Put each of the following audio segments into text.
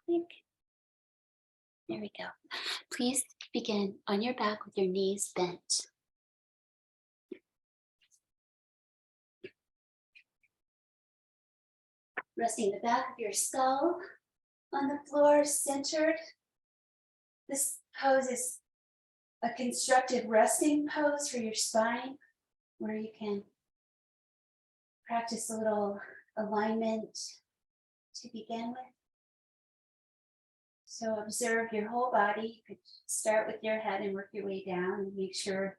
Blink. There we go. Please begin on your back with your knees bent. Resting the back of your skull on the floor, centered. This pose is a constructed resting pose for your spine, where you can practice a little alignment to begin with. So observe your whole body. You could start with your head and work your way down and make sure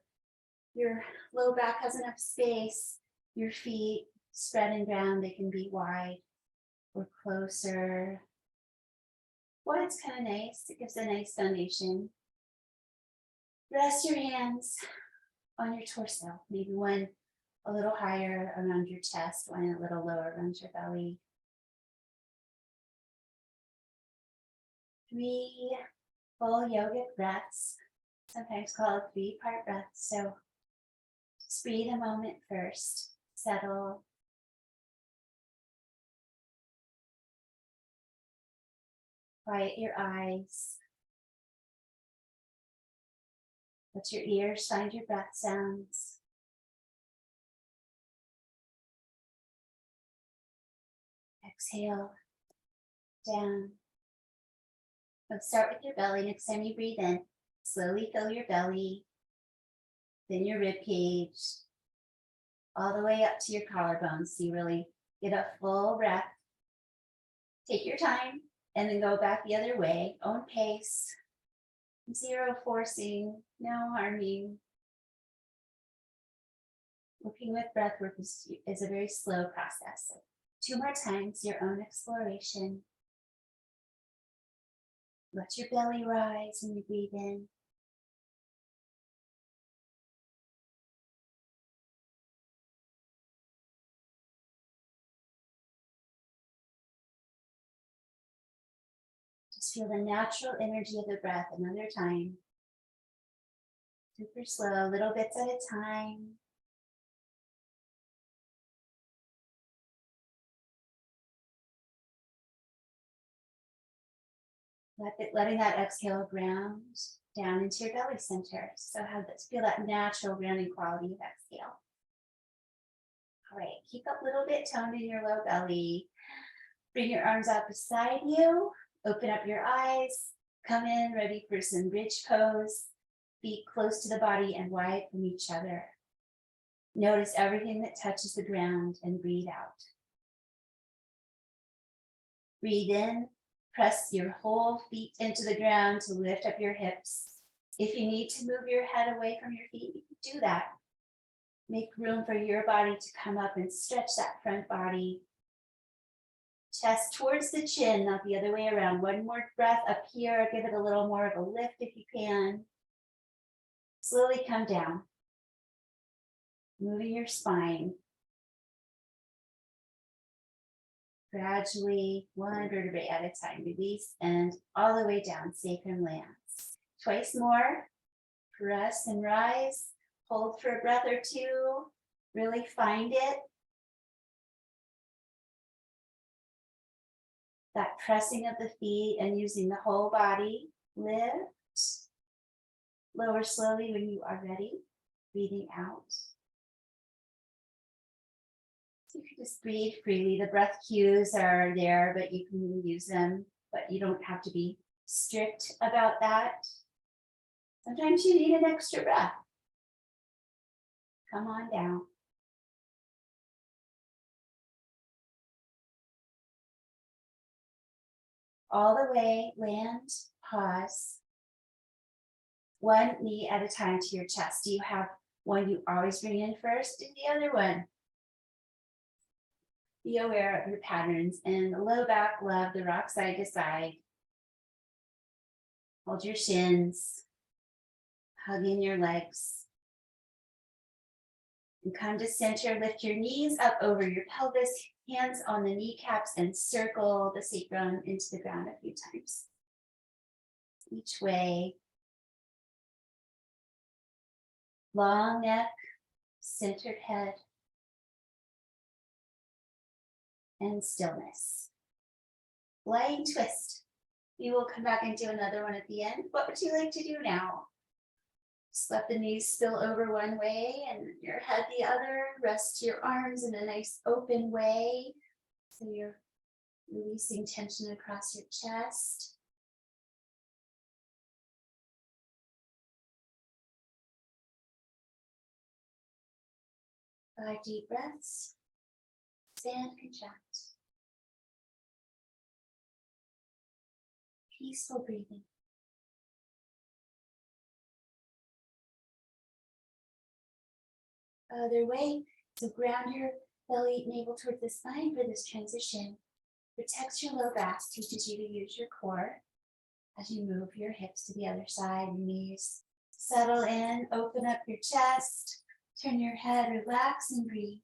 your low back has enough space. Your feet spread and down, they can be wide or closer. Wide's kind of nice. It gives a nice foundation. Rest your hands on your torso, maybe one a little higher around your chest, one a little lower around your belly. 3 full yogic breaths, sometimes called 3-part breaths. So just breathe a moment first, settle. Quiet your eyes. Let your ears find your breath sounds. Exhale down. Let's start with your belly. Next time you breathe in, slowly fill your belly, then your rib cage, all the way up to your collarbones. So you really get a full breath. Take your time and then go back the other way, own pace. 0 forcing, no harming. Working with breath work is a very slow process. So 2 more times, your own exploration. Let your belly rise when you breathe in. Just feel the natural energy of the breath another time. Super slow, little bits at a time. Letting that exhale ground down into your belly center. So feel that natural grounding quality of exhale. All right, keep up a little bit toned in your low belly. Bring your arms out beside you. Open up your eyes. Come in ready for some bridge pose. Feet close to the body and wide from each other. Notice everything that touches the ground and breathe out. Breathe in. Press your whole feet into the ground to lift up your hips. If you need to move your head away from your feet, you can do that. Make room for your body to come up and stretch that front body. Chest towards the chin, not the other way around. One more breath up here. Give it a little more of a lift if you can. Slowly come down. Moving your spine. Gradually, 1 vertebrae at a time, release and all the way down, sacrum lands. Twice more, press and rise, hold for a breath or 2, really find it. That pressing of the feet and using the whole body, lift. Lower slowly when you are ready, breathing out. You can just breathe freely. The breath cues are there, but you can use them, but you don't have to be strict about that. Sometimes you need an extra breath. Come on down. All the way, land, pause. 1 knee at a time to your chest. Do you have one you always bring in first? Do the other one. Be aware of your patterns and the low back, love the rock side to side. Hold your shins, hug in your legs. And come to center, lift your knees up over your pelvis, hands on the kneecaps, and circle the sacrum into the ground a few times. Each way. Long neck, centered head. And stillness. Flying twist. We will come back and do another one at the end. What would you like to do now? Just let the knees spill over one way and your head the other. Rest your arms in a nice open way. So you're releasing tension across your chest. 5 deep breaths. Expand, contract. Peaceful breathing. Other way, so ground your belly, navel towards the spine for this transition. Protects your low back, teaches you to use your core as you move your hips to the other side, your knees. Settle in, open up your chest, turn your head, relax and breathe.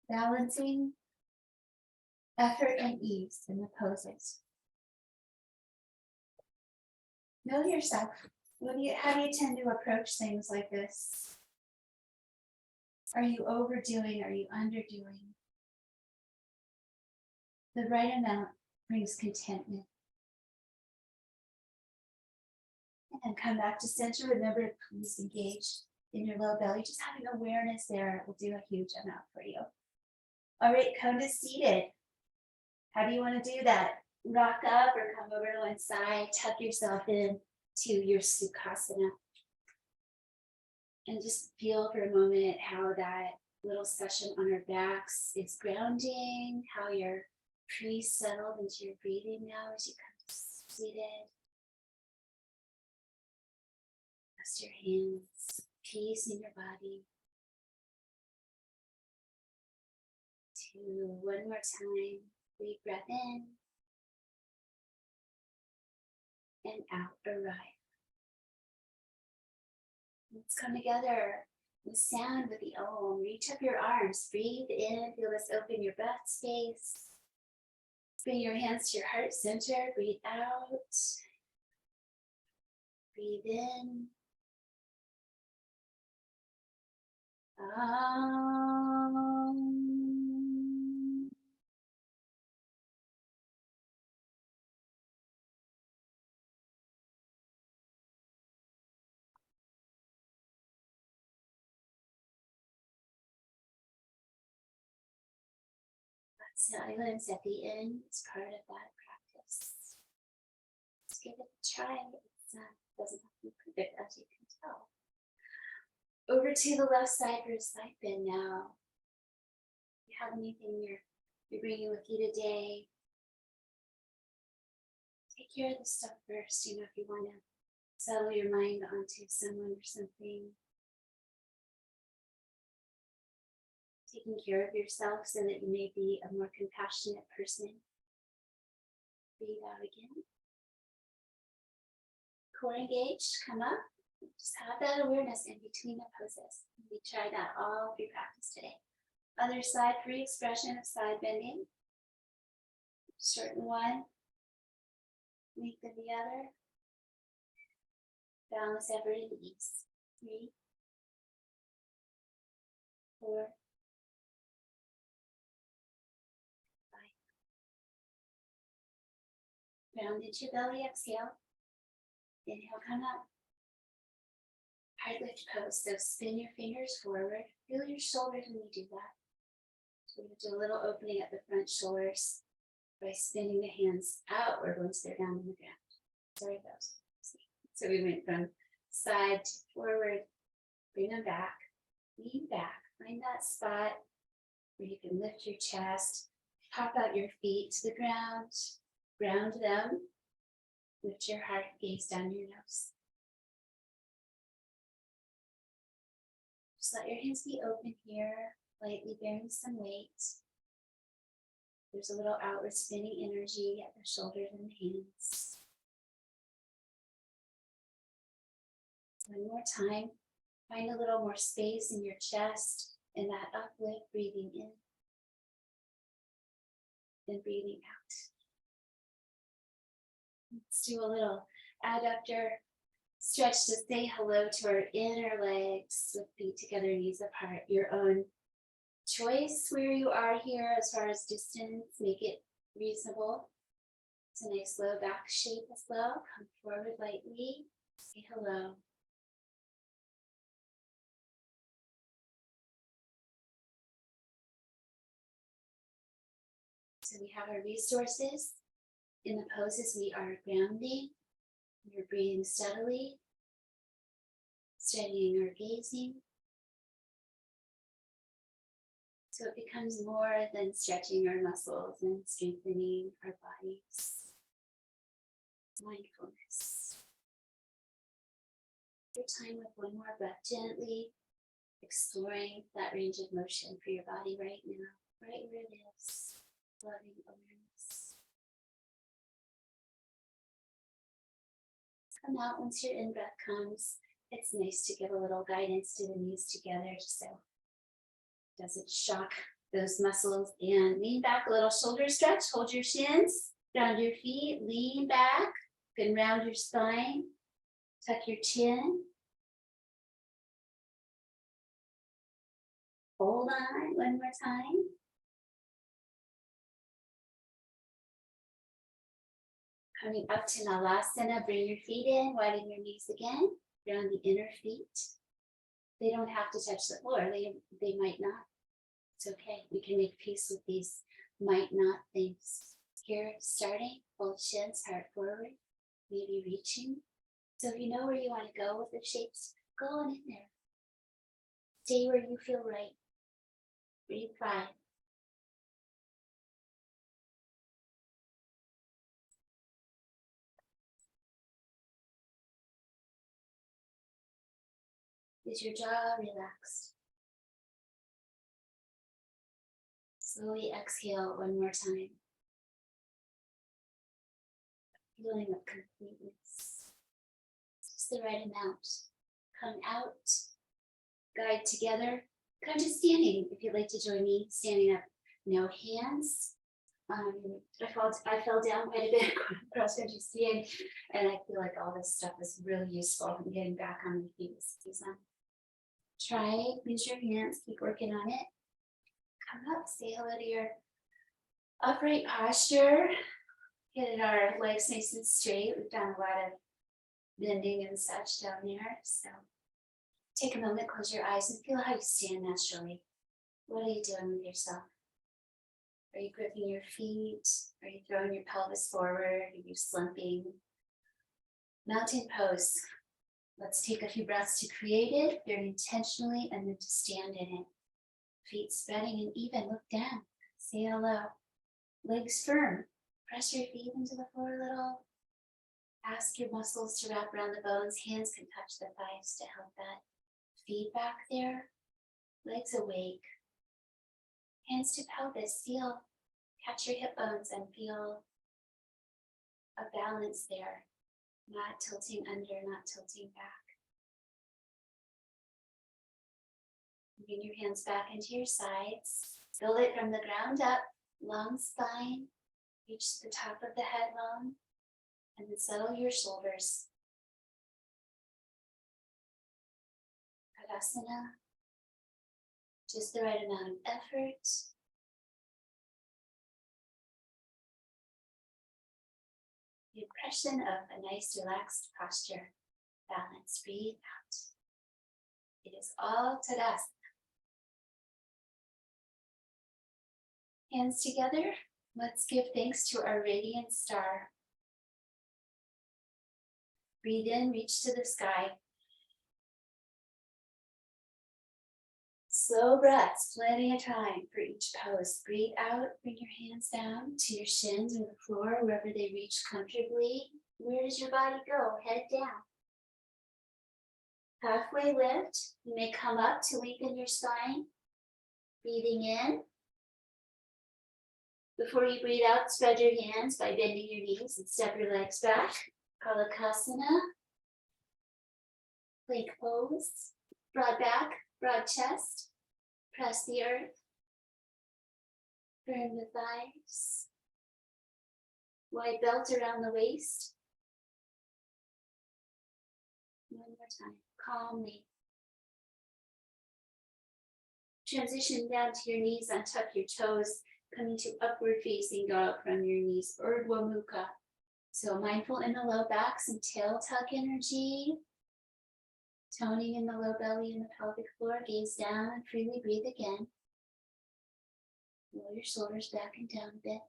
Balancing effort and ease in the poses. Know yourself. How do you tend to approach things like this? Are you overdoing? Are you underdoing? The right amount brings contentment. And come back to center. Remember to please engage in your low belly. Just having awareness there will do a huge amount for you. All right, come to seated. How do you want to do that? Rock up or come over to one side, tuck yourself in to your Sukhasana. And just feel for a moment how that little session on our backs is grounding, how you're pre-settled into your breathing now as you come seated. Rest your hands, peace in your body. 2, one more time. Deep breath in and out, arrive. Let's come together with sound with the Om. Reach up your arms, breathe in, feel this open your breath space. Bring your hands to your heart center, breathe out. Breathe in. Silence at the end is part of that practice. Let's give it a try. It doesn't have to be perfect, as you can tell. Over to the left side for a side bend now. If you have anything you're bringing with you today, take care of the stuff first. If you want to settle your mind onto someone or something. Taking care of yourself so that you may be a more compassionate person. Breathe out again. Core engaged, come up. Just have that awareness in between the poses. We try that all through practice today. Other side, free expression of side bending. Shorten one, lengthen the other. Balance effort and ease. 3, 4, 5. Round into your belly, exhale. Inhale, come up. Hard lift pose, so spin your fingers forward. Feel your shoulders when you do that. So we're going to do a little opening at the front shoulders by spinning the hands outward once they're down on the ground. Sorry, those. So we went from side to forward, bring them back, lean back, find that spot where you can lift your chest, pop out your feet to the ground, ground them, lift your heart, gaze down your nose. Just let your hands be open here, lightly bearing some weight. There's a little outward spinning energy at the shoulders and the hands. One more time, find a little more space in your chest and that uplift, breathing in and breathing out. Let's do a little adductor Stretch to say hello to our inner legs with feet together, knees apart. Your own choice where you are here as far as distance, make it reasonable. It's a nice low back shape as well. Come forward lightly, say hello. So we have our resources. In the poses, we are grounding. We're breathing steadily, steadying our gazing. So it becomes more than stretching our muscles and strengthening our bodies. Mindfulness. Your time with one more breath, gently exploring that range of motion for your body right now, right where it is. Loving awareness. Come out once your in-breath comes. It's nice to give a little guidance to the knees together just so it doesn't shock those muscles. And lean back, a little shoulder stretch. Hold your shins, ground your feet, lean back, and round your spine. Tuck your chin. Hold on one more time. Coming up to Nalasana, bring your feet in, widen your knees again, ground the inner feet. They don't have to touch the floor, they might not. It's okay, we can make peace with these might not things. Here, starting, hold shins, heart forward, maybe reaching. So if you know where you want to go with the shapes, go on in there. Stay where you feel right. Breathe 5. Is your jaw relaxed? Slowly exhale one more time. Feeling of completeness. Just the right amount. Come out, guide together. Come to standing if you'd like to join me. Standing up, no hands. I fell down quite a bit cross country skiing, and I feel like all this stuff is really useful in getting back on the feet. Try it, use your hands, keep working on it. Come up, say hello to your upright posture. Get our legs nice and straight. We've done a lot of bending and such down there. So take a moment, close your eyes, and feel how you stand naturally. What are you doing with yourself? Are you gripping your feet? Are you throwing your pelvis forward? Are you slumping? Mountain pose. Let's take a few breaths to create it very intentionally and then to stand in it. Feet spreading and even, look down. Say hello. Legs firm. Press your feet into the floor a little. Ask your muscles to wrap around the bones. Hands can touch the thighs to help that feedback there. Legs awake. Hands to pelvis. Feel, catch your hip bones and feel a balance there. Not tilting under, not tilting back. Bring your hands back into your sides. Build it from the ground up. Long spine. Reach the top of the head bone. And then settle your shoulders. Tadasana. Just the right amount of effort. The impression of a nice relaxed posture. Balance. Breathe out. It is all Tadasana. Hands together. Let's give thanks to our radiant star. Breathe in, reach to the sky. Slow breaths, plenty of time for each pose. Breathe out, bring your hands down to your shins or the floor, wherever they reach comfortably. Where does your body go? Head down. Halfway lift. You may come up to lengthen your spine. Breathing in. Before you breathe out, spread your hands by bending your knees and step your legs back. Kalakasana. Plank pose. Broad back, broad chest. Press the earth. Firm the thighs. Wide belt around the waist. time, calmly. Transition down to your knees, untuck your toes, coming to upward facing dog from your knees, Urdhva Mukha. So mindful in the low back, some tail tuck energy. Toning in the low belly and the pelvic floor, gaze down and freely breathe again. Roll your shoulders back and down a bit.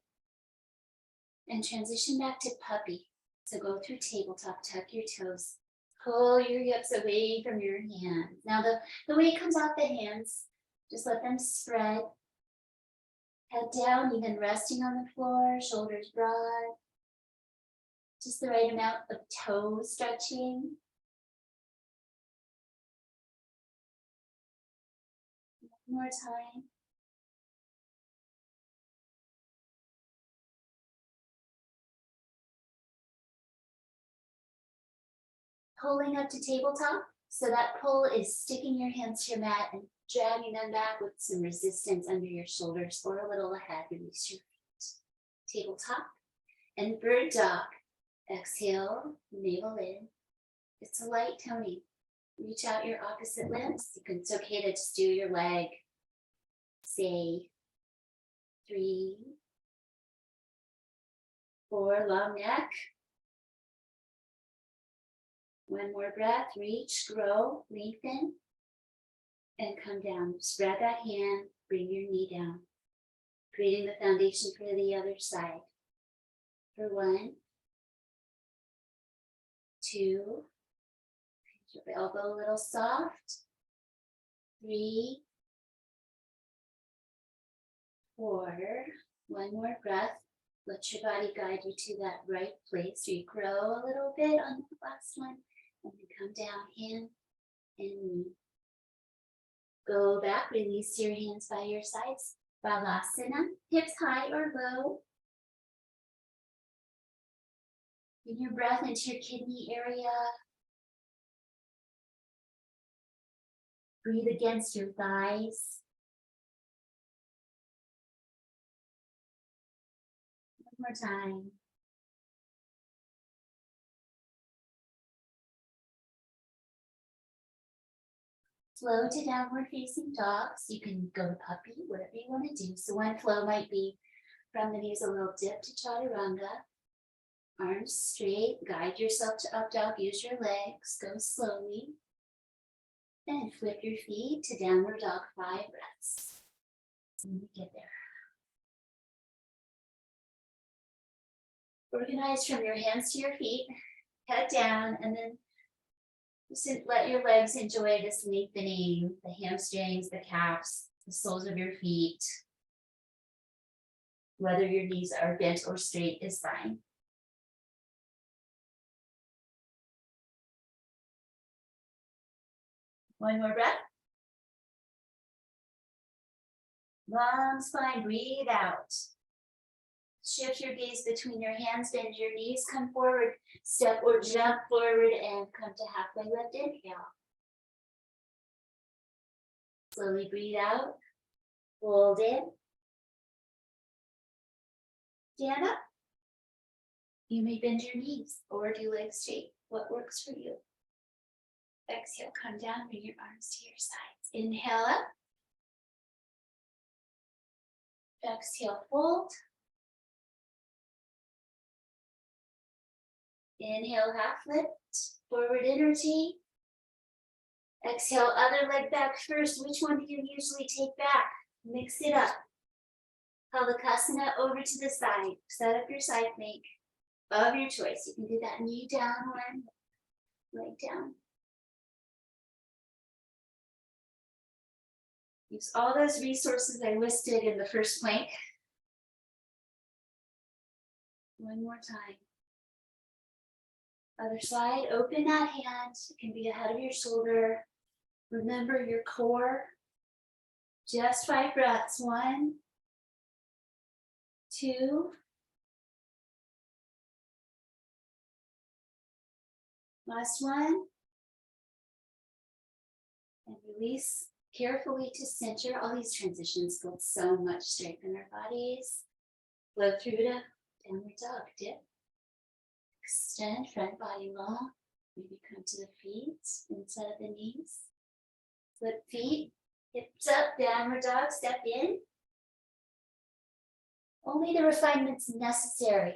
And transition back to puppy. So go through tabletop, tuck your toes. Pull your hips away from your hands. Now the weight comes off the hands. Just let them spread. Head down, even resting on the floor, shoulders broad. Just the right amount of toe stretching. One more time. Pulling up to tabletop. So that pull is sticking your hands to your mat and dragging them back with some resistance under your shoulders or a little ahead. Release your feet. Tabletop and bird dog. Exhale, navel in. It's a light toning. Reach out your opposite limbs. It's okay to just do your leg. Say 3, 4, long neck. One more breath, reach, grow, lengthen, and come down. Spread that hand, bring your knee down, creating the foundation for the other side. For 1, 2, keep your elbow a little soft. 3, 4, one more breath. Let your body guide you to that right place. So you grow a little bit on the last one. And then come down, hand and knee. Go back, release your hands by your sides. Balasana, hips high or low. Bring your breath into your kidney area. Breathe against your thighs. One more time. Flow to downward facing dogs. You can go to puppy, whatever you want to do. So one flow might be from the knees, a little dip to chaturanga. Arms straight, guide yourself to up dog, use your legs, go slowly. And flip your feet to downward dog, 5 breaths. When you get there. Organize from your hands to your feet, head down, and then just let your legs enjoy this lengthening, the hamstrings, the calves, the soles of your feet. Whether your knees are bent or straight is fine. One more breath. Long spine, breathe out. Shift your gaze between your hands, bend your knees, come forward, step or jump forward and come to halfway lift, inhale. Slowly breathe out, hold in. Stand up. You may bend your knees or do legs straight, what works for you. Exhale, come down, bring your arms to your sides. Inhale up. Exhale, fold. Inhale, half lift, forward energy. Exhale, other leg back first. Which one do you usually take back? Mix it up. Palakasana over to the side. Set up your side plank of your choice. You can do that knee down one, leg down. Use all those resources I listed in the first plank. One more time. Other side, open that hand. It can be ahead of your shoulder. Remember your core. Just 5 breaths. 1, 2. Last one. And release carefully to center. All these transitions build so much strength in our bodies. Flow through to downward dog. Dip. Extend front body long. Maybe come to the feet instead of the knees. Flip feet, hips up, downward dog, step in. Only the refinements necessary.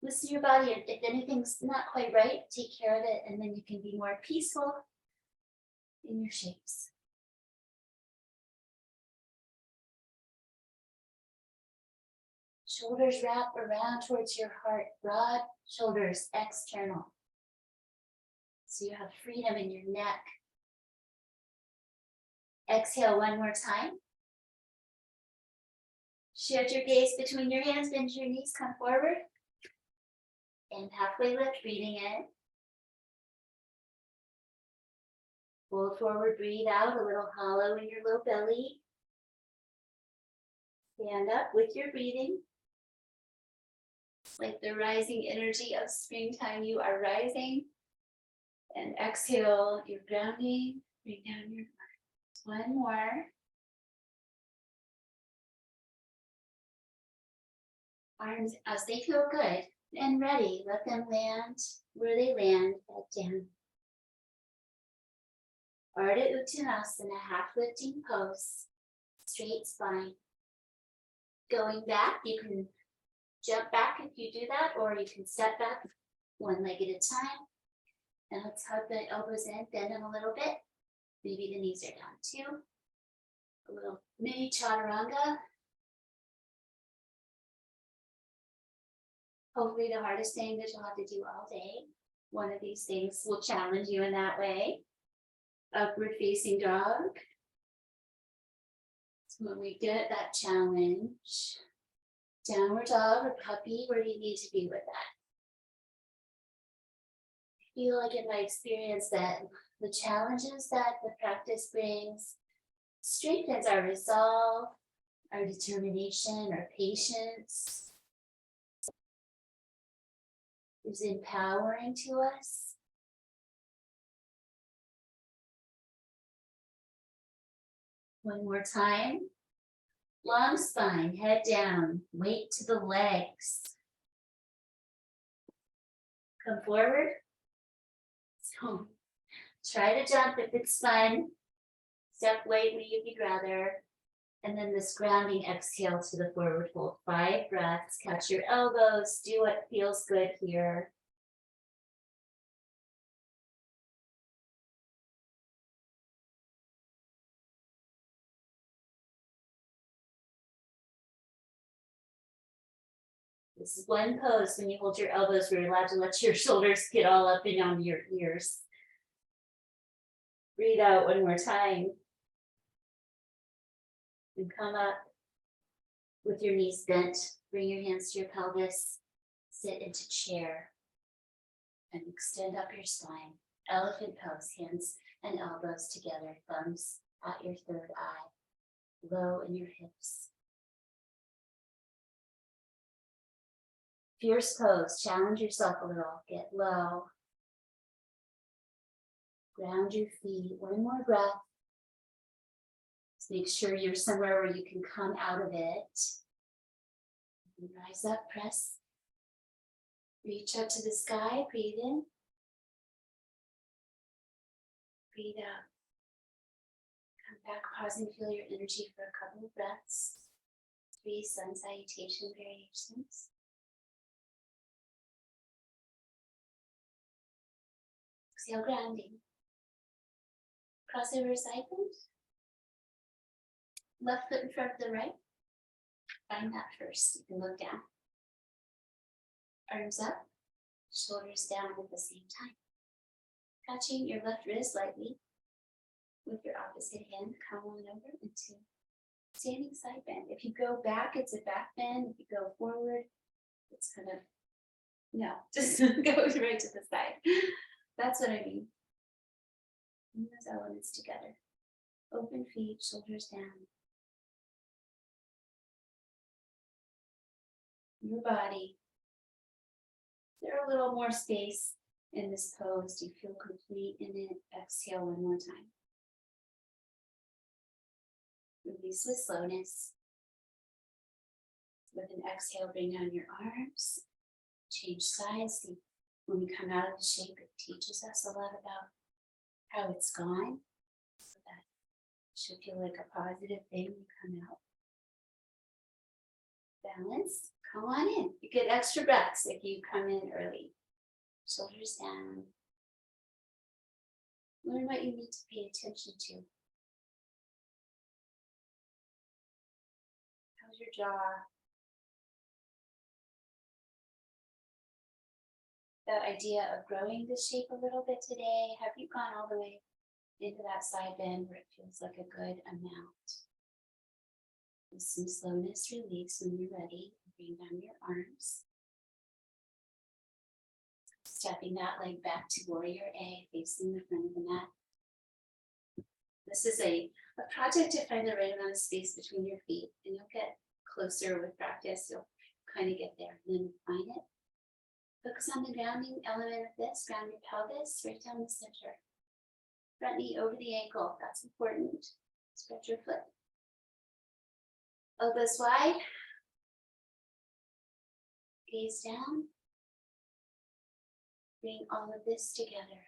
Listen to your body, and if anything's not quite right, take care of it, and then you can be more peaceful in your shapes. Shoulders wrap around towards your heart, broad shoulders, external. So you have freedom in your neck. Exhale one more time. Shift your gaze between your hands, bend your knees, come forward. And halfway lift, breathing in. Fold forward, breathe out, a little hollow in your low belly. Stand up with your breathing. Like the rising energy of springtime, you are rising. And exhale, you're grounding. Bring down your arms. One more. Arms as they feel good and ready, let them land where they land, head down. Ardha Uttanasana, half lifting pose, straight spine. Going back, you can jump back if you do that, or you can step back one leg at a time. And let's hug the elbows in, bend them a little bit. Maybe the knees are down too. A little mini chaturanga. Hopefully the hardest thing that you'll have to do all day. One of these things will challenge you in that way. Upward facing dog. So when we get that challenge, downward dog or puppy, where do you need to be with that? I feel like in my experience that the challenges that the practice brings strengthens our resolve, our determination, our patience. Is empowering to us. One more time. Long spine, head down, weight to the legs. Come forward. So try to jump if it's fun. Step lightly if you'd rather. And then this grounding exhale to the forward fold. 5 breaths, catch your elbows, do what feels good here. This is one pose when you hold your elbows where you're allowed to let your shoulders get all up and onto your ears. Breathe out one more time. And come up with your knees bent. Bring your hands to your pelvis. Sit into chair. And extend up your spine. Elephant pose, hands and elbows together. Thumbs at your third eye. Low in your hips. Fierce pose, challenge yourself a little, get low. Ground your feet, one more breath. Just make sure you're somewhere where you can come out of it. And rise up, press. Reach up to the sky, breathe in. Breathe out. Come back, pause and feel your energy for a couple of breaths. 3 sun salutation variations. Exhale, grounding. Crossover side bend. Left foot in front of the right. Find that first. You can look down. Arms up, shoulders down at the same time. Catching your left wrist lightly with your opposite hand. Come on over into standing side bend. If you go back, it's a back bend. If you go forward, it's kind of, no, just goes right to the side. That's what I mean. Bring those elements together. Open feet, shoulders down. Your body. Is there a little more space in this pose? Do you feel complete in it? Exhale one more time. Release with slowness. With an exhale, bring down your arms. Change sides. When we come out of the shape, it teaches us a lot about how it's gone. So that should feel like a positive thing when you come out. Balance, come on in. You get extra breaths if you come in early. Shoulders down. Learn what you need to pay attention to. How's your jaw? That idea of growing the shape a little bit today, have you gone all the way into that side bend where it feels like a good amount? With some slowness, release when you're ready. Bring down your arms. Stepping that leg back to warrior A, facing the front of the mat. This is a project to find the right amount of space between your feet, and you'll get closer with practice. You'll kind of get there, and then find it. Focus on the grounding element of this. Ground your pelvis right down the center. Front knee over the ankle. That's important. Spread your foot. Elbows wide. Gaze down. Bring all of this together.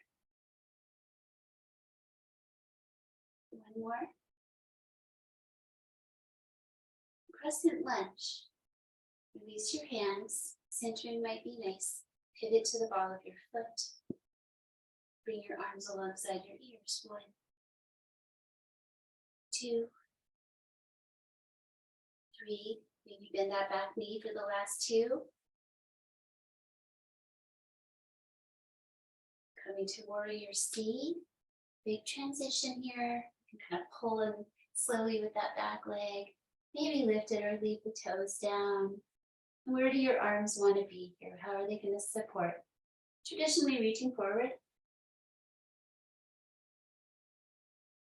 One more. Crescent lunge. Release your hands. Centering might be nice. Pivot to the ball of your foot. Bring your arms alongside your ears. 1, 2, 3. Maybe bend that back knee for the last 2. Coming to warrior C. Big transition here. You can kind of pull in slowly with that back leg. Maybe lift it or leave the toes down. Where do your arms want to be here? How are they going to support? Traditionally reaching forward.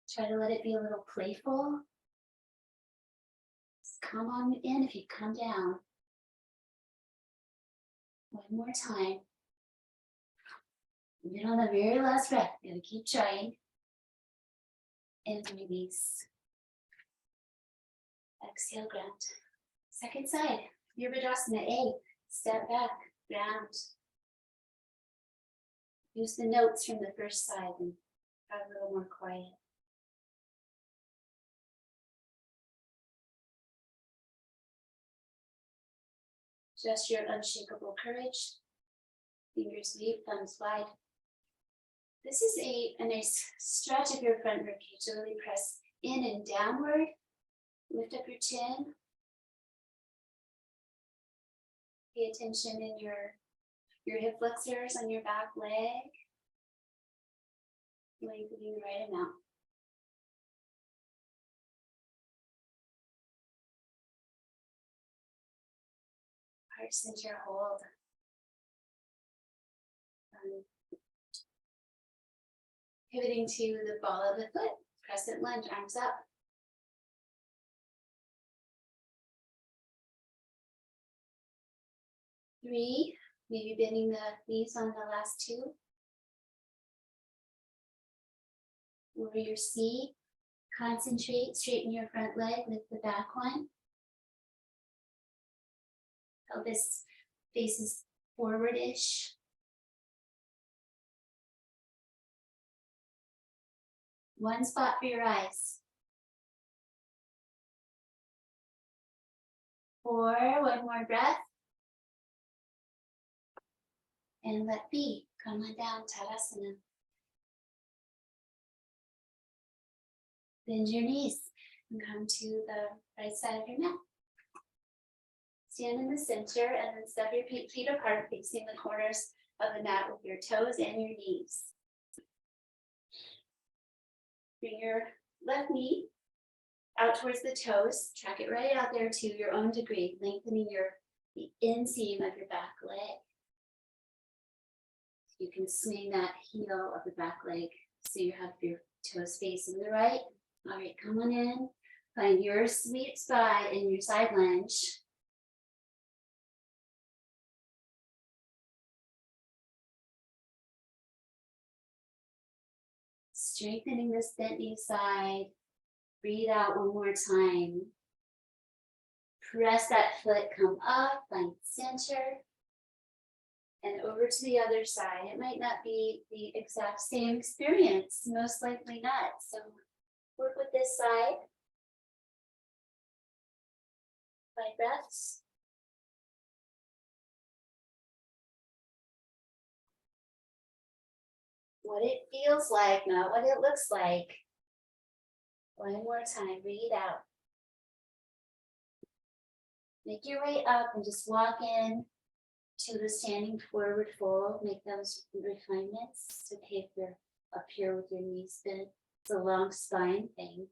Try to let it be a little playful. Just come on in if you come down. One more time. Even on the very last breath, you're going to keep trying. And release. Exhale, ground. Second side. Virabhadrasana A, step back, ground. Use the notes from the first side and have a little more quiet. Just your unshakable courage. Fingers weave, thumbs wide. This is a nice stretch of your front ribcage. So really press in and downward. Lift up your chin. Pay attention in your hip flexors on your back leg. Lengthening the right amount. Heart center hold. Pivoting to the ball of the foot. Crescent lunge, arms up. Three, maybe bending the knees on the last 2. Warrior C, concentrate, straighten your front leg, lift the back one. Pelvis faces forward-ish. One spot for your eyes. 4, one more breath. And let be. Come on down, Tadasana. Bend your knees and come to the right side of your mat. Stand in the center and then step your feet apart, facing the corners of the mat with your toes and your knees. Bring your left knee out towards the toes. Track it right out there to your own degree, lengthening the inseam of your back leg. You can swing that heel of the back leg so you have your toes facing the right. All right, come on in. Find your sweet spot in your side lunge. Strengthening this bent knee side. Breathe out one more time. Press that foot, come up, find center. and over to the other side. It might not be the exact same experience, most likely not. So work with this side. 5 breaths. What it feels like, not what it looks like. One more time, breathe out. Make your way up and just walk in to the standing forward fold. Make those refinements. It's okay if you're up here with your knees bent. It's a long spine thing.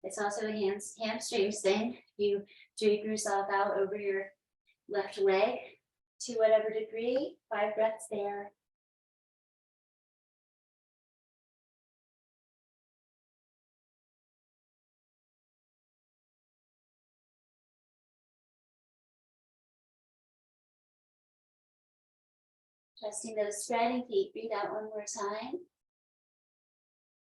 It's also a hamstrings thing. You drape yourself out over your left leg to whatever degree. 5 breaths there. Trusting those spreading feet. Breathe out one more time.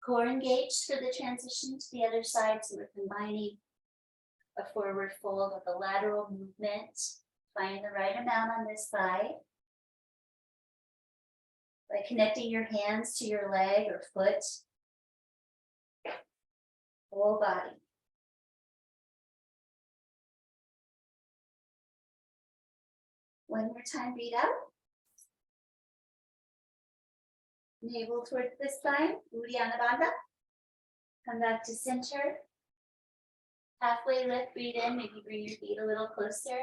Core engaged for the transition to the other side. So we're combining a forward fold with a lateral movement. Find the right amount on this side. By connecting your hands to your leg or foot. Whole body. One more time, breathe out. Navel towards the spine, Uddiyana Bandha. Come back to center. Halfway lift, breathe in, maybe bring your feet a little closer.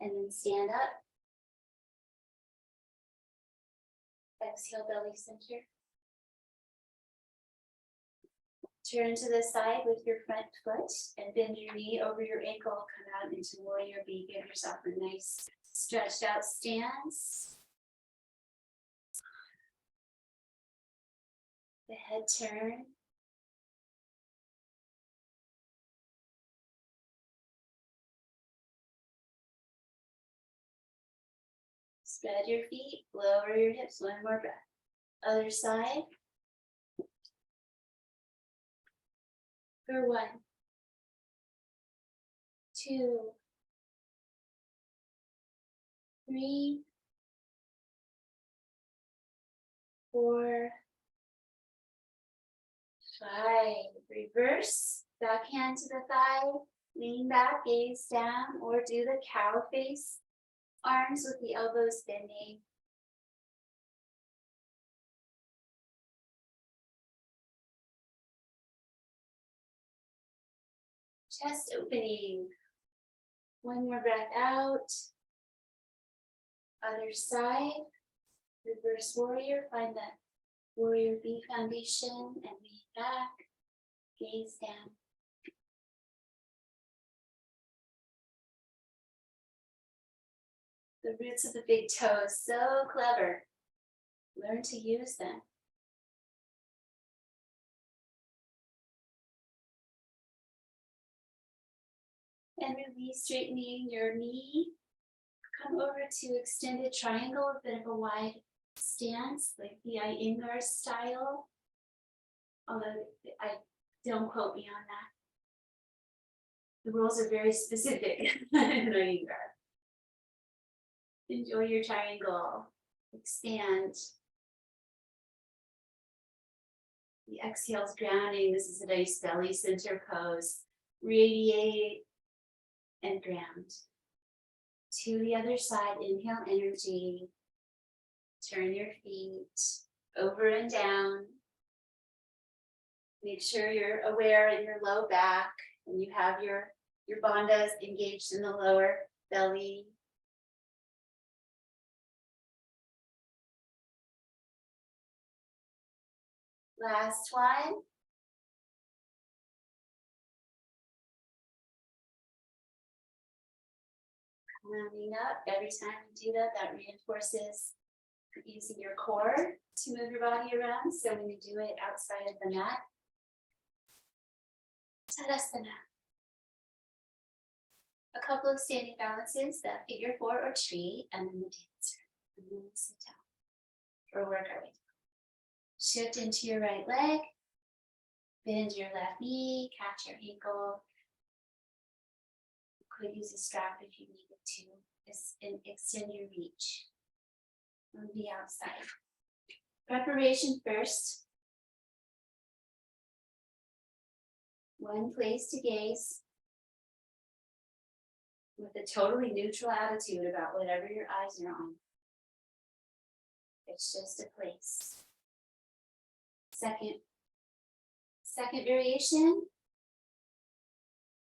And then stand up. Exhale, belly center. Turn to the side with your front foot and bend your knee over your ankle. Come out into warrior B. Give yourself a nice stretched out stance. The head turn. Spread your feet, lower your hips, one more breath. Other side. For 1, 2, 3, 4, 5. Reverse, back hand to the thigh, lean back, gaze down, or do the cow face, arms with the elbows bending. Chest opening. One more breath out. Other side. Reverse warrior. Find that warrior B foundation and lean back. Gaze down. The roots of the big toes, so clever. Learn to use them. And release, straightening your knee. Come over to extended triangle, a bit of a wide stance, like the Iyengar style. Although don't quote me on that. The rules are very specific in Iyengar. Enjoy your triangle. Expand. The exhale's grounding. This is a nice belly center pose. Radiate and ground. To the other side, inhale energy. Turn your feet over and down. Make sure you're aware in your low back and you have your bandhas engaged in the lower belly. Last one. Rounding up. Every time you do that, that reinforces using your core to move your body around. So when you do it outside of the mat, Tadasana. A couple of standing balances, that figure 4 or tree, and then the dancer. And then sit down or work our way down. Shift into your right leg. Bend your left knee, catch your ankle. You could use a strap if you needed to, and extend your reach. on the outside. Preparation first. One place to gaze with a totally neutral attitude about whatever your eyes are on. It's just a place. Second variation.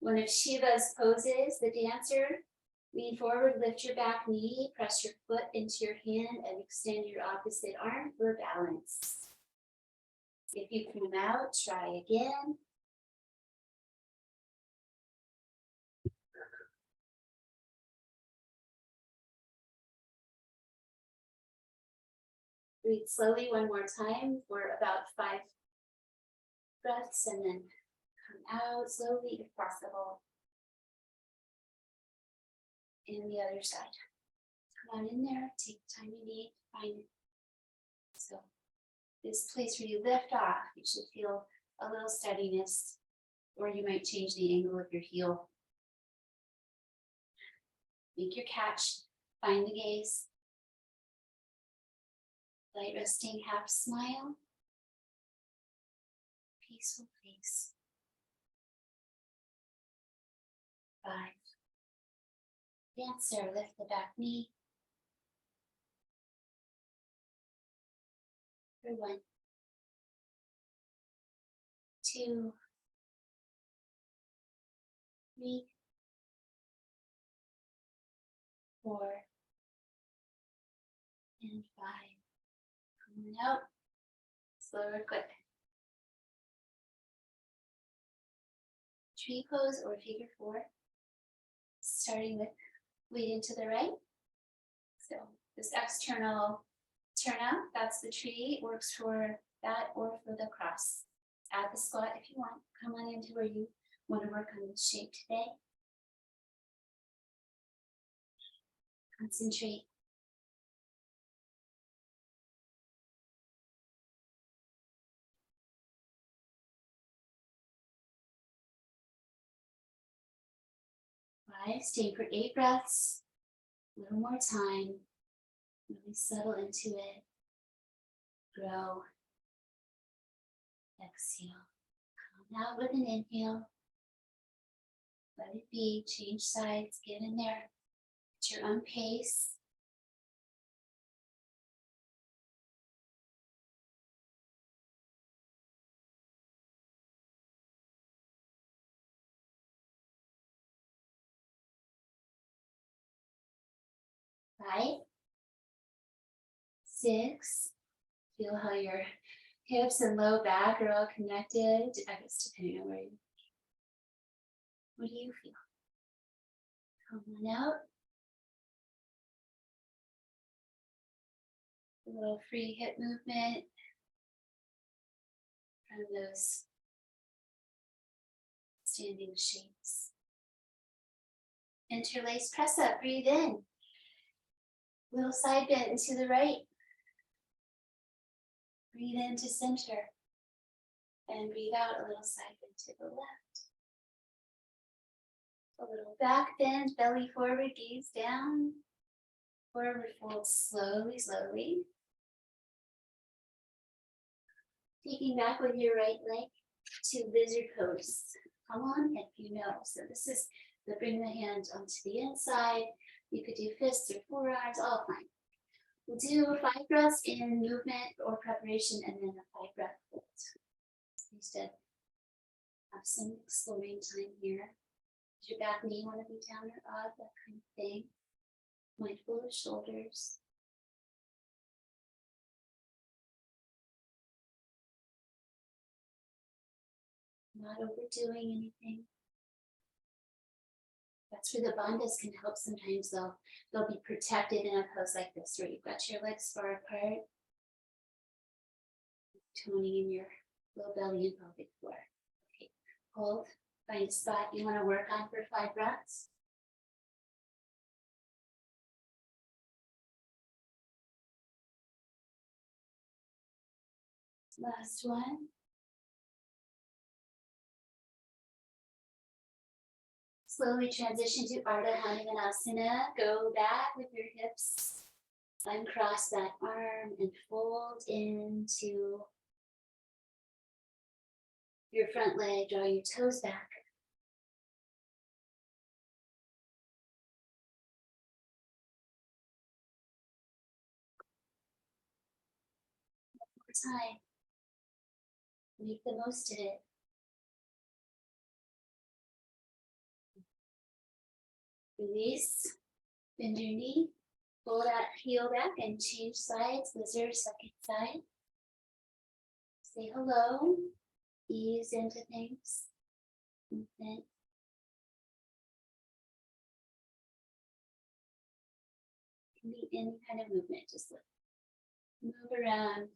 One of Shiva's poses, the dancer. Lean forward, lift your back knee, press your foot into your hand, and extend your opposite arm for balance. If you come out, try again. Breathe slowly one more time for about 5 breaths, and then come out slowly if possible. And the other side. Come on in there, take the time you need to find it. So this place where you lift off, you should feel a little steadiness, or you might change the angle of your heel. Make your catch, find the gaze. Light resting half smile. Peaceful face. 5. Dancer, lift the back knee. For 1, 2, 3, 4, and 5. Come on out. Slower, quick. Tree pose or figure 4. Starting with weight into the right. So this external turn out, that's the tree, works for that or for the cross. Add the squat if you want. Come on into where you want to work on this shape today. Concentrate. Stay for 8 breaths. A little more time. Really settle into it. Grow. Exhale. Come out with an inhale. Let it be. Change sides. Get in there at your own pace. Five, 6. Feel how your hips and low back are all connected. I guess depending on where you. What do you feel? Come on out. A little free hip movement from those standing shapes. Interlace press up. Breathe in. Little side bend into the right. Breathe into center. And breathe out a little side bend to the left. A little back bend, belly forward, gaze down. Forward fold slowly, slowly. Taking back with your right leg to lizard pose. Come on if you know. So this is the bring the hand onto the inside. You could do fists or forearms, all fine. We'll do 5 breaths in movement or preparation and then a 5 breath hold. So instead, have some exploring time here. Does your back knee want to be down or up? That kind of thing. Mindful of shoulders. Not overdoing anything. That's where the bandhas can help sometimes. They'll be protected in a pose like this where you've got your legs far apart. Toning in your low belly and pelvic floor. Okay, hold. Find a spot you want to work on for 5 breaths. Last one. Slowly transition to Ardha Hanumanasana. Go back with your hips Uncross that arm and fold into your front leg, draw your toes back. One more time. Make the most of it. Release, bend your knee, pull that heel back and change sides. Lizard, second side. Say hello, ease into things. Movement. Can be any kind of movement, just move around,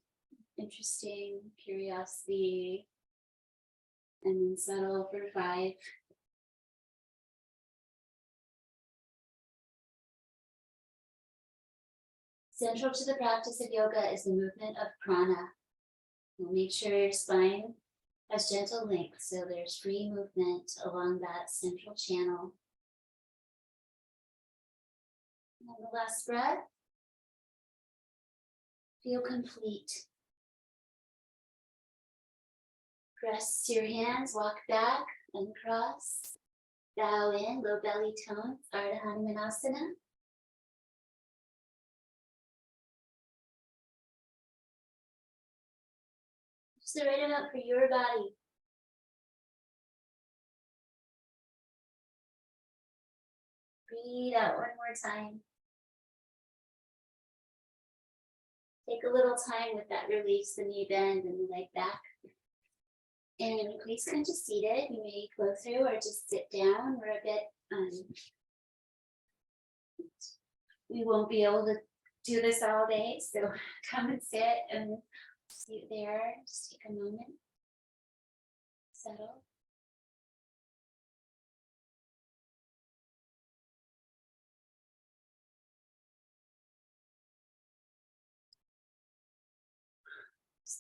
interesting, curiosity, and then settle for 5. Central to the practice of yoga is the movement of prana. You'll make sure your spine has gentle length, so there's free movement along that central channel. And on the last breath, feel complete. Press your hands, walk back, uncross, bow in, low belly tone, Ardha Hanumanasana. Just the right amount for your body. Breathe out one more time. Take a little time with that release, the knee bend and the leg back. And please come to seated. You may go through or just sit down. We're a bit, we won't be able to do this all day. So come and sit and sit there. Just take a moment. Settle.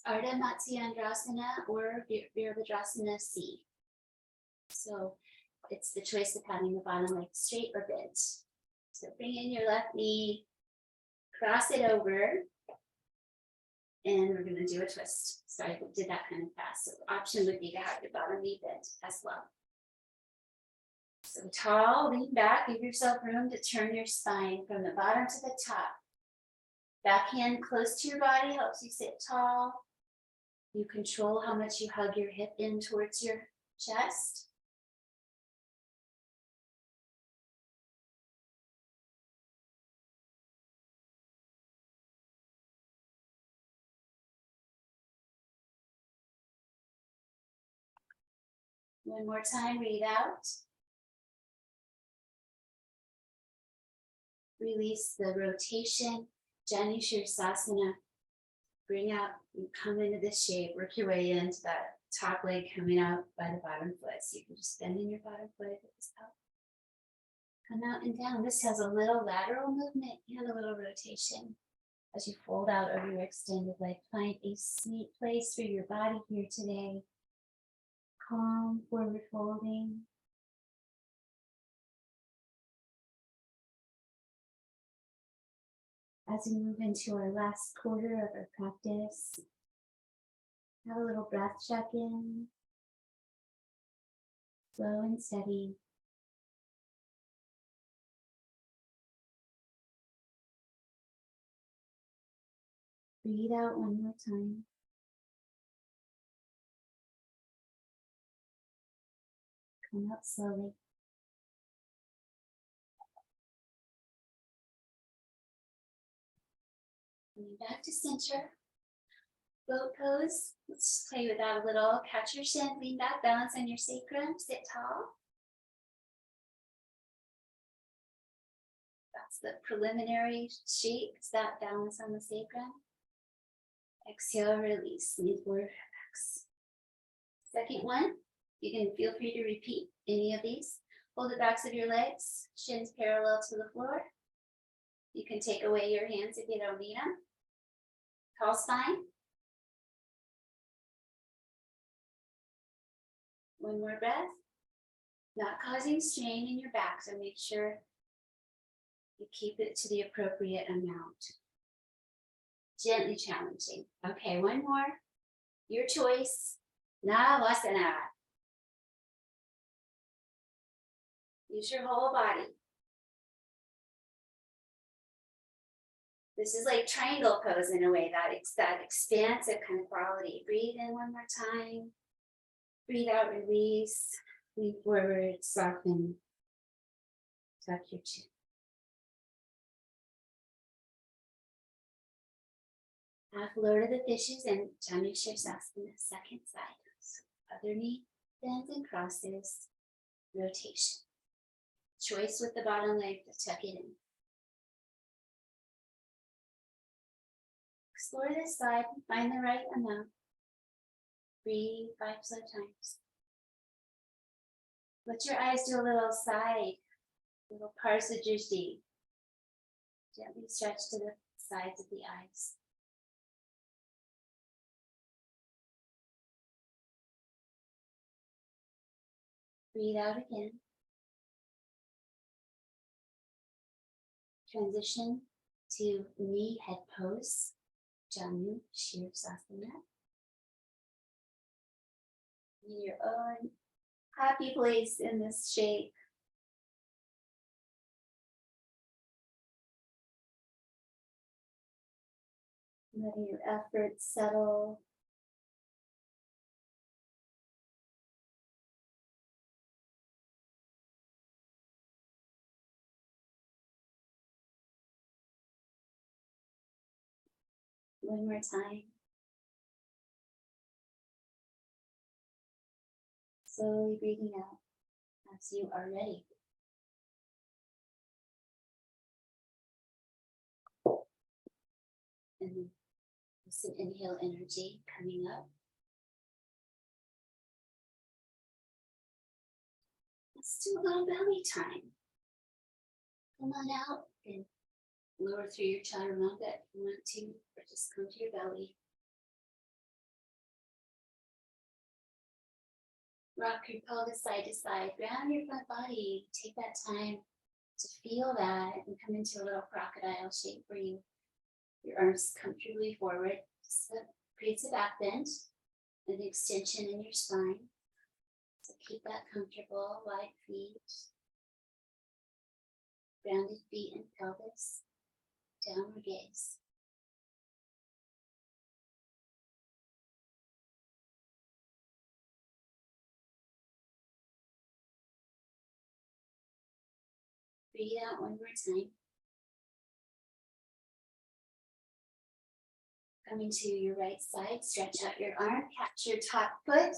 Ardha Matsyendrasana or Virabhadrasana C. So it's the choice of having the bottom leg straight or bent. So bring in your left knee, cross it over, and we're going to do a twist. Sorry, I did that kind of fast. So the option would be to have your bottom knee bent as well. So tall, lean back, give yourself room to turn your spine from the bottom to the top. Back hand close to your body helps you sit tall. You control how much you hug your hip in towards your chest. One more time, breathe out. Release the rotation, Janu Shirsasana. Bring out, you come into this shape, work your way into that top leg coming out by the bottom foot. So you can just bend in your bottom foot if it's out. Come out and down. This has a little lateral movement and a little rotation. As you fold out over your extended leg, find a sweet place for your body here today. Calm, forward folding. As we move into our last quarter of our practice, have a little breath check-in. Slow and steady. Breathe out one more time. Come up slowly. Coming back to center. Boat pose. Let's play with that a little. Catch your shin, lean back, balance on your sacrum, sit tall. That's the preliminary shape. It's that balance on the sacrum. Exhale, release, lean forward, relax. Second one, you can feel free to repeat any of these. Hold the backs of your legs, shins parallel to the floor. You can take away your hands if you don't need them. Tall spine. One more breath. Not causing strain in your back, so make sure you keep it to the appropriate amount. Gently challenging. Okay, one more. Your choice. Navasana. Use your whole body. This is like triangle pose in a way, that expansive kind of quality. Breathe in one more time. Breathe out, release. Lean forward, soften. Tuck your chin. Half lower to the fishes and Janu Shirsasana, second side. So other knee bends and crosses. Rotation. Choice with the bottom leg to tuck it in. Explore this side and find the right amount. Breathe 5 slow times. Let your eyes do a little side, little parsajishti. Gently stretch to the sides of the eyes. Breathe out again. Transition to knee head pose, Janu Shirsasana. In your own happy place in this shape. Letting your efforts settle. One more time. Slowly breathing out as you are ready. And then some inhale energy coming up. Let's do a little belly time. Come on out and lower through your chaturanga if you want to, or just come to your belly. Rock your pelvis side to side, ground your front body. Take that time to feel that and come into a little crocodile shape where your arms comfortably forward. So creates a back bend and extension in your spine. So keep that comfortable, wide feet, grounded feet and pelvis, downward gaze. Breathe out one more time. Coming to your right side, stretch out your arm, catch your top foot.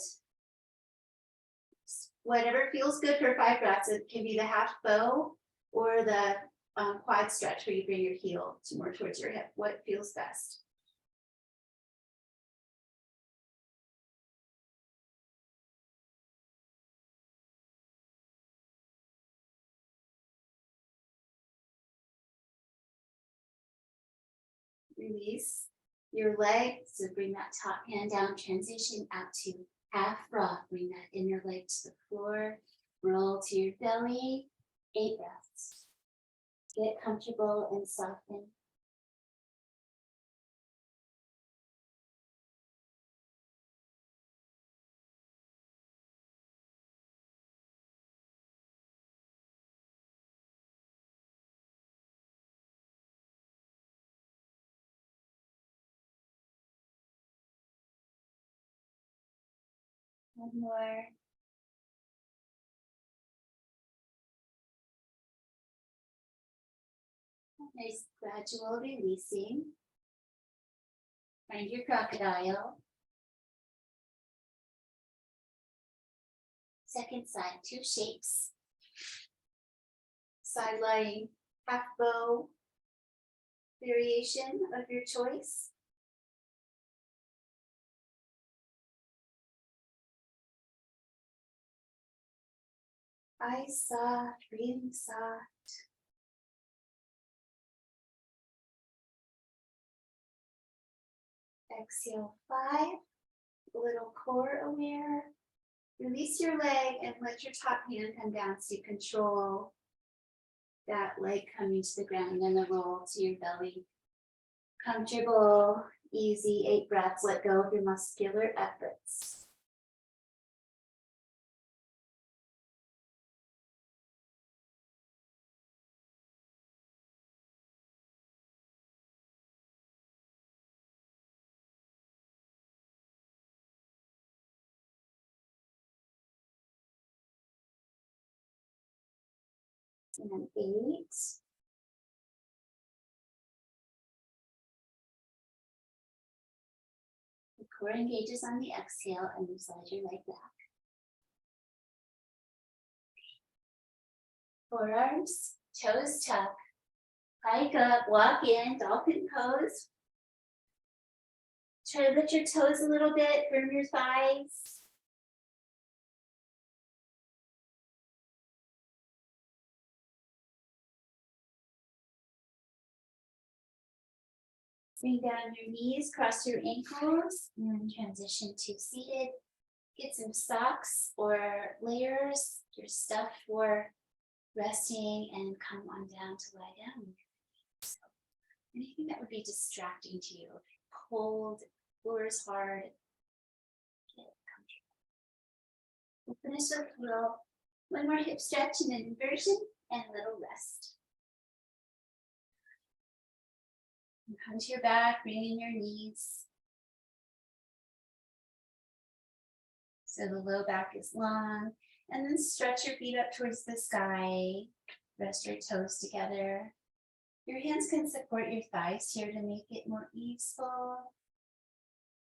Whatever feels good for 5 breaths. It can be the half bow or the quad stretch where you bring your heel more towards your hip. What feels best? Release your leg, so bring that top hand down, transition out to half rock. Bring that inner leg to the floor, roll to your belly, 8 breaths. Get comfortable and soften. One more. Nice gradual releasing. Find your crocodile. Second side, 2 shapes. Side lying, half bow variation of your choice. Eyes soft, breathing soft. Exhale 5, a little core aware. Release your leg and let your top hand come down so you control that leg coming to the ground and then the roll to your belly. Comfortable, easy 8 breaths. Let go of your muscular efforts. And 8. The core engages on the exhale and you slide your leg back. Forearms, toes tuck. Hike up, walk in, dolphin pose. Try to lift your toes a little bit, firm your thighs. Bring down your knees, cross your ankles, and transition to seated. Get some socks or layers, your stuff for resting, and come on down to lie down. So anything that would be distracting to you, cold, floor is hard, get comfortable. We'll finish with one more hip stretch and an inversion and a little rest. And come to your back, bring in your knees. So the low back is long. And then stretch your feet up towards the sky. Rest your toes together. Your hands can support your thighs here to make it more easeful.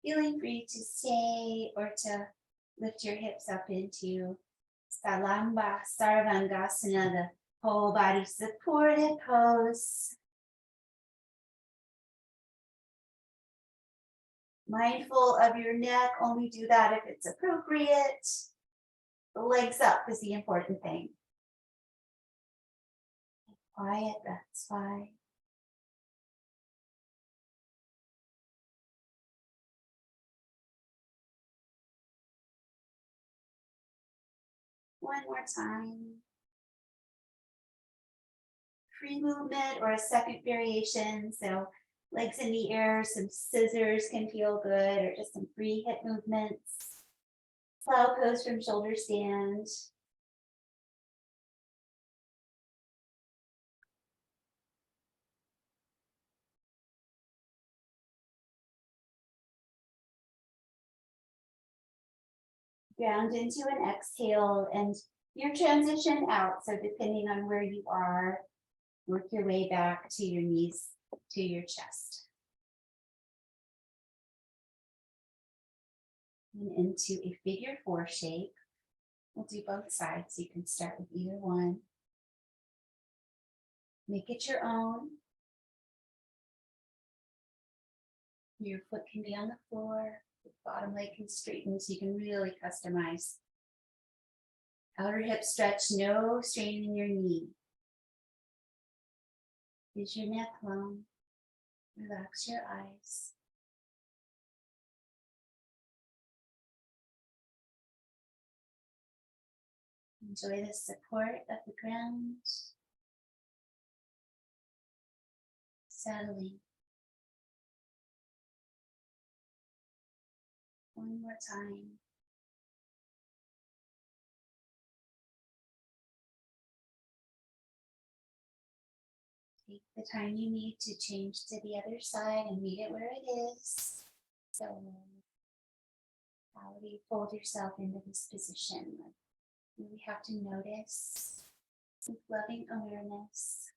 Feeling free to stay or to lift your hips up into Salamba Sarvangasana, the whole body supported pose. Mindful of your neck, only do that if it's appropriate. The legs up is the important thing. Quiet, that's fine. One more time. Free movement or a second variation. So legs in the air, some scissors can feel good, or just some free hip movements. Plow pose from shoulder stand. Ground into an exhale and your transition out. So depending on where you are, work your way back to your knees, to your chest. And into a figure 4 shape. We'll do both sides. You can start with either one. Make it your own. Your foot can be on the floor. The bottom leg can straighten so you can really customize. Outer hip stretch, no strain in your knee. Is your neck long? Relax your eyes. Enjoy the support of the ground. Settling. One more time. Take the time you need to change to the other side and meet it where it is. So, how do you fold yourself into this position? You really have to notice with loving awareness.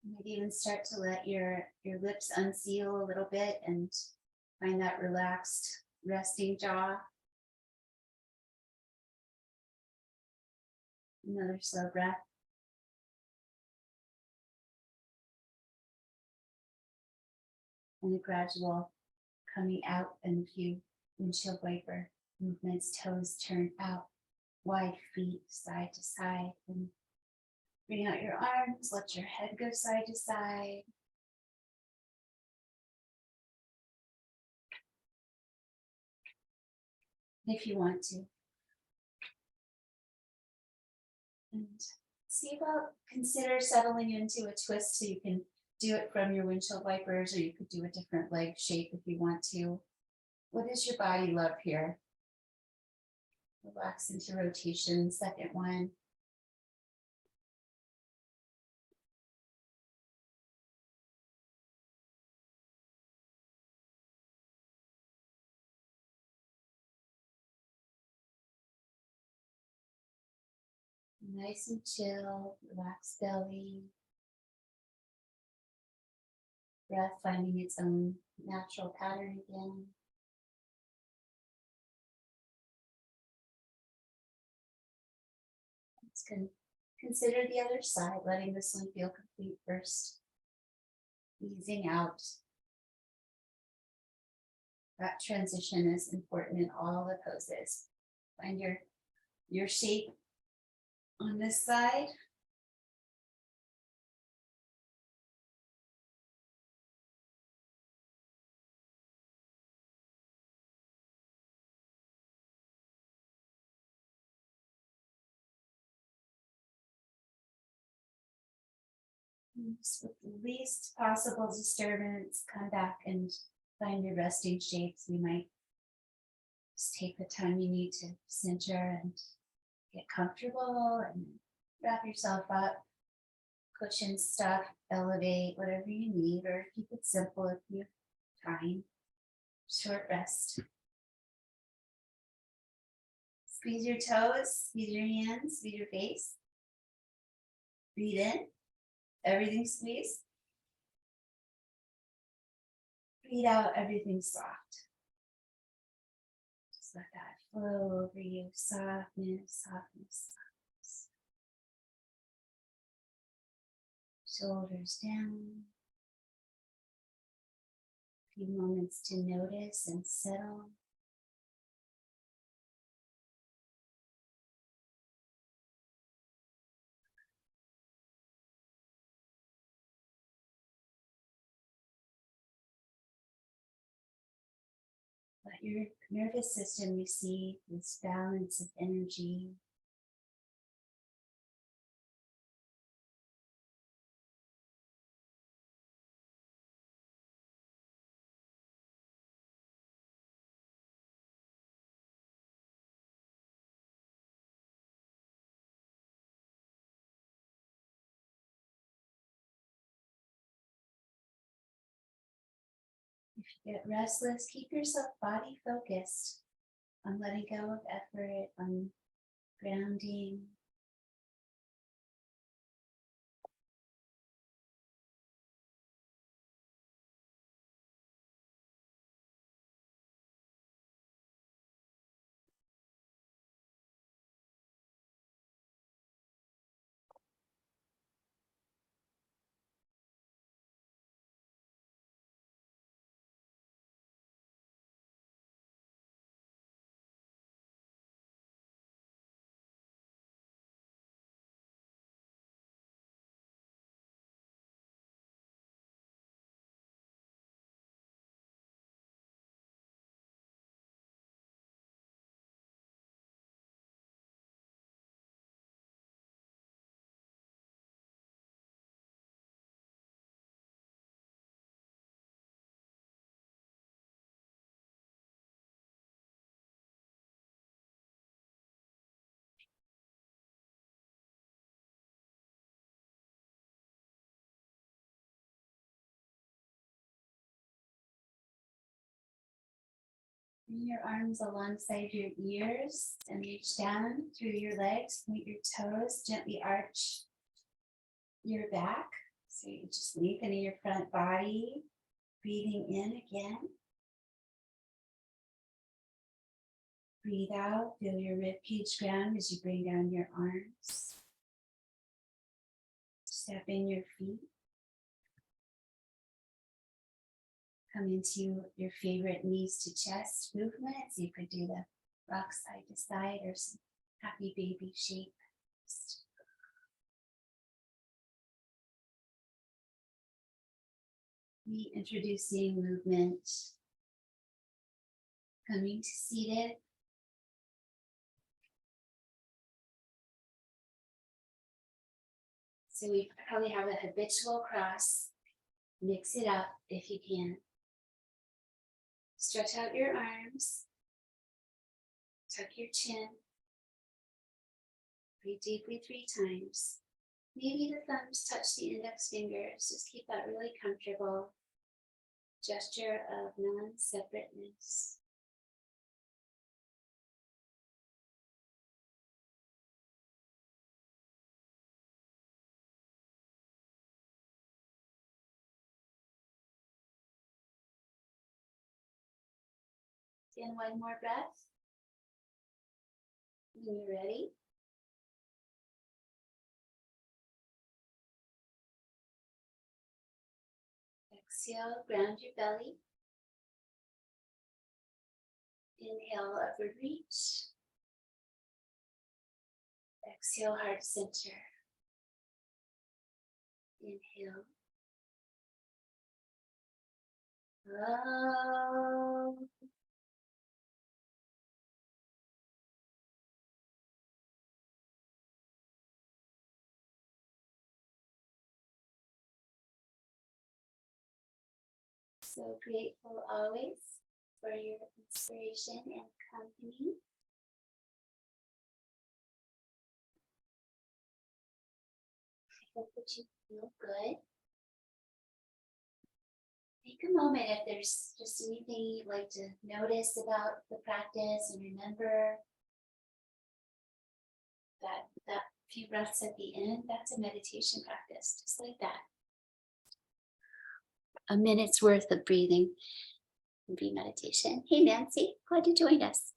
Maybe even start to let your lips unseal a little bit and find that relaxed, resting jaw. Another slow breath. And a gradual coming out and a few windshield wiper movements, toes turn out, wide feet side to side. And bring out your arms, let your head go side to side. if you want to. And see about, consider settling into a twist so you can do it from your windshield wipers, or you could do a different leg shape if you want to. What does your body love here? Relax into rotation, second one. Nice and chill, relaxed belly. Breath finding its own natural pattern again. Let's consider the other side, letting this one feel complete first. Easing out. That transition is important in all the poses. Find your shape on this side. Just with the least possible disturbance, come back and find your resting shapes. You might just take the time you need to center and get comfortable and wrap yourself up. Cushion stuff, elevate, whatever you need, or keep it simple if you have time. Short rest. Squeeze your toes, squeeze your hands, squeeze your face. Breathe in. Everything squeeze. Breathe out, everything soft. Just let that flow over you. Softness, softness, softness. Shoulders down. A few moments to notice and settle. Let your nervous system receive this balance of energy. If you get restless, keep yourself body focused on letting go of effort, on grounding. Bring your arms alongside your ears and reach down through your legs. Point your toes, gently arch your back. So you're just lengthening your front body. Breathing in again. Breathe out, feel your ribcage ground as you bring down your arms. Step in your feet. Come into your favorite knees to chest movements. You could do the rock side to side or some happy baby shape. Reintroducing movement. Coming to seated. So we probably have a habitual cross. Mix it up if you can. Stretch out your arms. Tuck your chin. Breathe deeply 3 times. Maybe the thumbs touch the index fingers. Just keep that really comfortable. Gesture of non-separateness. And one more breath. When you're ready, exhale, ground your belly. Inhale, upward reach. Exhale, heart center. Inhale. Oh. So grateful always for your inspiration and company. I hope that you feel good. Take a moment if there's just anything you'd like to notice about the practice, and remember that few breaths at the end, that's a meditation practice, just like that. A minute's worth of breathing would be meditation. Hey Nancy, glad you joined us.